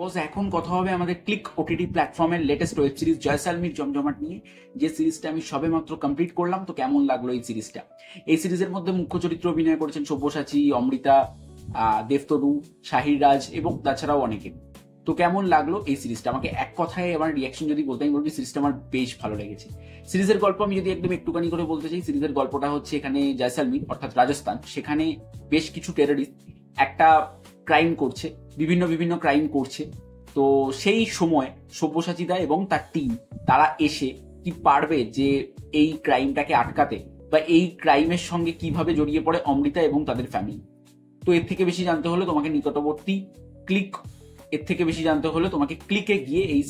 বস, এখন কথা হবে আমাদের ক্লিক ওটিটি প্ল্যাটফর্মের লেটেস্ট ওয়েব সিরিজ জয়সালমীর জমজমাট নিয়ে, যে সিরিজটা আমি সবেমাত্র কমপ্লিট করলাম। তো কেমন লাগলো এই সিরিজটা? এই সিরিজের মধ্যে মুখ্য চরিত্র অভিনয় করেছেন সব্যসাচী, অমৃতা, দেবতনু, শাহির রাজ এবং তাছাড়াও অনেকে। তো কেমন লাগলো এই সিরিজটা? আমাকে এক কথায় আমার রিয়াকশন যদি বলতে, আমি বলবো সিরিজটা আমার বেশ ভালো লেগেছে। সিরিজের গল্প আমি যদি একদম একটুখানি করে বলতে চাই, সিরিজের গল্পটা হচ্ছে এখানে জয়সালমীর অর্থাৎ রাজস্থান, সেখানে বেশ কিছু টেররিস্ট একটা ক্রাইম করছে, বিভিন্ন ক্রাইম করছে। তো সেই সময় সব্যসাচীদা এবং তার টিম তারা এসে কি পারবে যে এই ক্রাইমটাকে আটকাতে, বা এই ক্রাইমের সঙ্গে কিভাবে জড়িয়ে পড়ে অমৃতা এবং তাদের ফ্যামিলি। তো এর থেকে বেশি জানতে হলে তোমাকে নিকটবর্তী ক্লিক, এর থেকে বেশি জানতে হলে তোমাকে ক্লিকে গিয়ে এই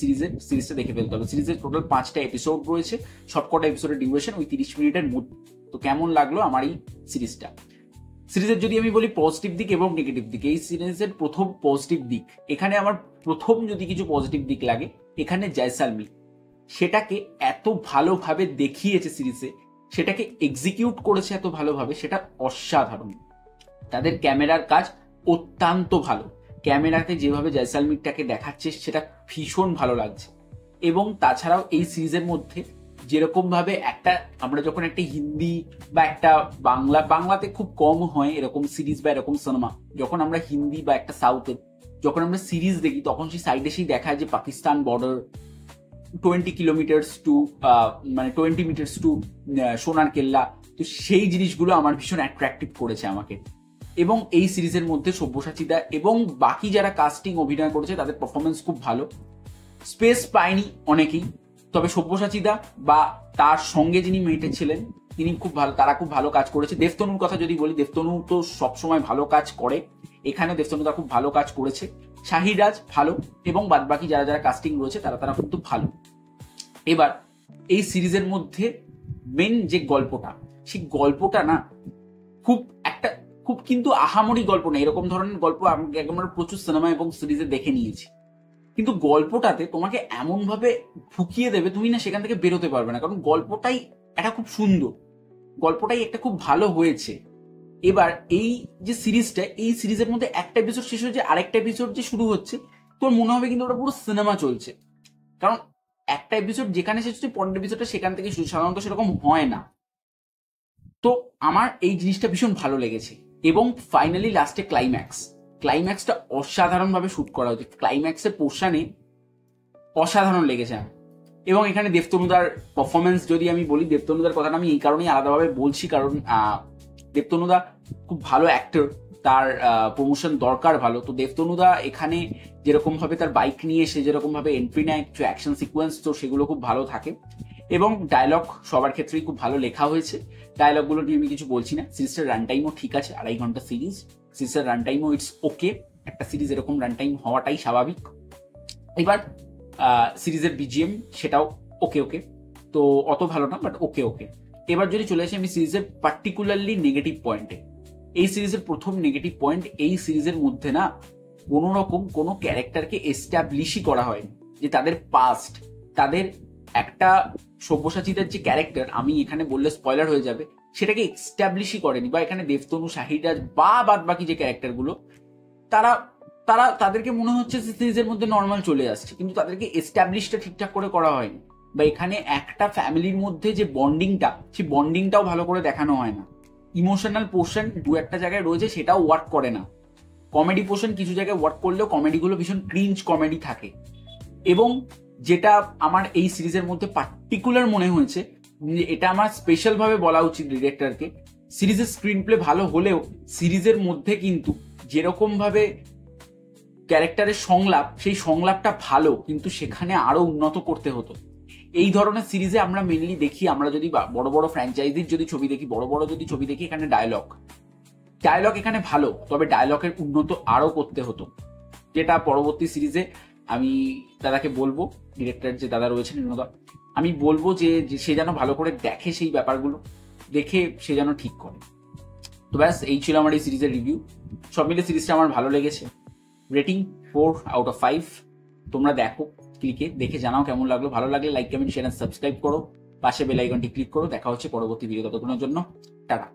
সিরিজটা দেখে ফেলতে হবে। সিরিজের টোটাল 5টা এপিসোড রয়েছে, সবকটা এপিসোডের ডিউরেশন ওই 30 মিনিটের মধ্যে। তো কেমন লাগলো আমার এই সিরিজটা? সিরিজের যদি আমি বলি পজিটিভ দিক এবং নেগেটিভ দিক, এই সিরিজের প্রথম পজিটিভ দিক, এখানে আমার প্রথম যদি কিছু পজিটিভ দিক লাগে, এখানে জয়সালমী সেটাকে এত ভালোভাবে দেখিয়েছে সিরিজে, সেটাকে এক্সিকিউট করেছে এত ভালোভাবে, সেটা অসাধারণ। তাদের ক্যামেরার কাজ অত্যন্ত ভালো, ক্যামেরাতে যেভাবে জয়সালমীরটাকে দেখাচ্ছে সেটা ভীষণ ভালো লাগছে। এবং তাছাড়াও এই সিরিজের মধ্যে যেরকম ভাবে একটা, আমরা যখন একটা হিন্দি বা একটা বাংলাতে খুব কম হয় এরকম সিরিজ বা এরকম সিনেমা, যখন আমরা হিন্দি বা একটা সাউথের যখন আমরা সিরিজ দেখি, তখন সেই সাইডে সেই দেখায় যে পাকিস্তান বর্ডার 20 কিলোমিটার্স টু মানে 20 মিটার্স টু সোনার কেল্লা। তো সেই জিনিসগুলো আমার ভীষণ অ্যাট্রাক্টিভ করেছে আমাকে। এবং এই সিরিজের মধ্যে সব্যসাচীদা এবং বাকি যারা কাস্টিং অভিনয় করেছে তাদের পারফরমেন্স খুব ভালো। স্পেস পায়নি অনেকেই, তবে সব্যসাচীদা বা তার সঙ্গে যিনি মেয়েটে ছিলেন তিনি খুব ভালো, তারা খুব ভালো কাজ করেছে। দেবতনুর কথা যদি বলি, দেবতনু তো সবসময় ভালো কাজ করে, এখানে দেবতনুদা খুব ভালো কাজ করেছে। শাহির রাজ ভালো, এবং বাদবাকি যারা যারা কাস্টিং রয়েছে তারা কিন্তু ভালো। এবার এই সিরিজের মধ্যে মেন যে গল্পটা, সেই গল্পটা না খুব কিন্তু আহামরি গল্প না। এরকম ধরনের গল্প আমরা প্রচুর সিনেমা এবং সিরিজে দেখে নিয়েছি, কিন্তু গল্পটাতে তোমাকে এমন ভাবে ঢুকিয়ে দেবে তুমি না সেখান থেকে বেরোতে পারবে না, কারণ গল্পটাই একটা খুব সুন্দর, গল্পটাই একটা খুব ভালো হয়েছে। এবার এই যে সিরিজটা, এই সিরিজের মধ্যে একটা এপিসোড শেষ হয়েছে, আরেকটা এপিসোড যে শুরু হচ্ছে, তোর মনে হবে কিন্তু ওটা পুরো সিনেমা চলছে। কারণ একটা এপিসোড যেখানে শেষ হচ্ছে, পরের এপিসোডটা সেখান থেকে শুরু, সাধারণত সেরকম হয় না। তো আমার এই জিনিসটা ভীষণ ভালো লেগেছে। এবং ফাইনালি লাস্টে ক্লাইম্যাক্সটা অসাধারণভাবে শুট করা হয়েছে। ক্লাইম্যাক্সের পোর্শনে অসাধারণ লেগেছে আমার। এবং এখানে দেবতনুদার পারফরমেন্স যদি আমি বলি, দেবতনুদার কথাটা আমি এই কারণেই আলাদাভাবে বলছি, কারণ দেবতনুদা খুব ভালো অ্যাক্টর, তার প্রমোশন দরকার ভালো। তো দেবতনুদা এখানে যেরকম ভাবে তার বাইক নিয়ে এসে যেরকম ভাবে এন্ট্রি নেয়, কিছু অ্যাকশন সিকোয়েন্স, তো সেগুলো খুব ভালো থাকে। এবং ডায়লগ সবার ক্ষেত্রেই খুব ভালো লেখা হয়েছে। ডায়লগগুলো নিয়ে আমি কিছু বলছি না। সিরিজটার রান টাইমও ঠিক আছে, 2.5 ঘন্টা সিরিজ। সিরিজের রান টাইমও ইটস ওকে, একটা সিরিজ এরকম রান টাইম হওয়াটাই স্বাভাবিক। এবার সিরিজের বিজিএম সেটাও ওকে, তো অত ভালো না, বাট ওকে। এবার যদি চলে আসি আমি সিরিজের পার্টিকুলারলি নেগেটিভ পয়েন্টে, এই সিরিজের প্রথম নেগেটিভ পয়েন্ট, এই সিরিজের মধ্যে না কোনো রকম কোনো ক্যারেক্টারকে এস্টাবলিশই করা হয়নি, যে তাদের পাস্ট, তাদের একটা সব্যসাচীদের যে ক্যারেক্টার, আমি এখানে বললে স্পয়লার হয়ে যাবে, সেটাকে এস্টাবলিশই করেনি। বা এখানে দেবতনু, শাহির রাজ বা বাদ বাকি যে ক্যারেক্টারগুলো, তাদেরকে মনে হচ্ছে সিরিজের মধ্যে নর্মাল চলে আসছে, কিন্তু তাদেরকে এস্টাবলিশটা ঠিকঠাক করে করা হয়নি। বা এখানে একটা ফ্যামিলির মধ্যে যে বন্ডিংটা, সেই বন্ডিংটাও ভালো করে দেখানো হয় না। ইমোশনাল পোর্শন দু একটা জায়গায় রয়েছে, সেটাও ওয়ার্ক করে না। কমেডি পোর্শন কিছু জায়গায় ওয়ার্ক করলেও কমেডিগুলো ভীষণ ক্রিঞ্জ কমেডি থাকে। এবং যেটা আমার এই সিরিজের মধ্যে পার্টিকুলার মনে হয়েছে, এটা আমার স্পেশাল ভাবে বলা উচিত ডিরেক্টরকে, সিরিজের স্ক্রিন প্লে ভালো হলেও সিরিজের মধ্যে কিন্তু যেরকম ভাবে ক্যারেক্টারের সংলাপ, সেই সংলাপটা ভালো, কিন্তু সেখানে আরো উন্নত করতে হতো। এই ধরনের সিরিজে আমরা মেনলি দেখি, আমরা যদি বড় বড় ফ্র্যাঞ্চাইজির যদি ছবি দেখি, বড় যদি ছবি দেখি, এখানে ডায়লগ এখানে ভালো, তবে ডায়লগের উন্নত আরো করতে হতো। যেটা পরবর্তী সিরিজে আমি দাদাকে বলবো, ডিরেক্টর যে দাদা রয়েছেন নির্মদা, আমি বলবো যে সে যেন ভালো করে দেখে, সেই ব্যাপারগুলো দেখে সে যেন ঠিক করে। তো ব্যাস, এই ছিল আমার এই সিরিজের রিভিউ। সব মিলে সিরিজটা আমার ভালো লেগেছে। রেটিং 4/5। তোমরা দেখো, ক্লিকে দেখে জানাও কেমন লাগলো। ভালো লাগলে লাইক, কমেন্ট, শেয়ার, সাবস্ক্রাইব করো। পাশে বেল আইকনটি ক্লিক করো। দেখা হচ্ছে পরবর্তী ভিডিও, ততক্ষণের জন্য টাটা।